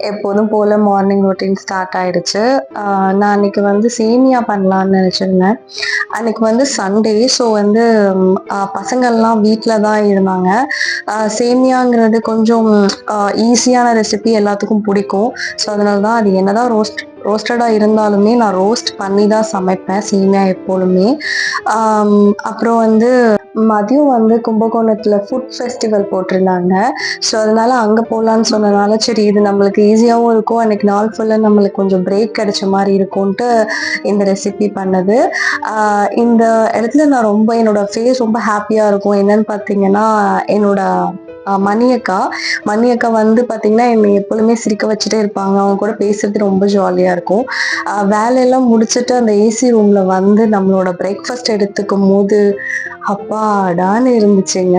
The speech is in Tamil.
எப்போதும் போல மார்னிங் ரொட்டீன் ஸ்டார்ட் ஆயிடுச்சு. நான் அன்னைக்கு வந்து சேமியா பண்ணலான்னு நினச்சிருந்தேன். அன்னைக்கு வந்து சண்டே. ஸோ வந்து பசங்கள்லாம் வீட்டில் தான் இருந்தாங்க. சேமியாங்கிறது கொஞ்சம் ஈஸியான ரெசிபி, எல்லாத்துக்கும் பிடிக்கும். ஸோ அதனால தான் அது என்னதான் ரோஸ்டடாக இருந்தாலுமே நான் ரோஸ்ட் பண்ணி தான் சமைப்பேன் சேமியா எப்போதுமே. அப்புறம் வந்து மதியம் வந்து கும்பகோணத்தில் ஃபுட் ஃபெஸ்டிவல் போட்டிருந்தாங்க. ஸோ அதனால அங்கே போகலான்னு சொன்னனால, சரி இது நம்மளுக்கு ஈஸியாகவும் இருக்கும், அன்னைக்கு நாள் ஃபுல்லாக நம்மளுக்கு கொஞ்சம் பிரேக் கிடைச்ச மாதிரி இருக்கும்ன்ட்டு இந்த ரெசிபி பண்ணது. இந்த இடத்துல நான் ரொம்ப என்னோட ஃபேஸ் ரொம்ப ஹாப்பியாக இருக்கும். என்னன்னு பார்த்தீங்கன்னா, என்னோட மணியக்கா வந்து பார்த்தீங்கன்னா என்னை எப்பொழுதுமே சிரிக்க வச்சுட்டே இருப்பாங்க. அவங்க கூட பேசுறது ரொம்ப ஜாலியாக இருக்கும். வேலையெல்லாம் முடிச்சுட்டு அந்த ஏசி ரூமில் வந்து நம்மளோட பிரேக்ஃபாஸ்ட் எடுத்துக்கும் போது அப்பாடான்னு இருந்துச்சுங்க.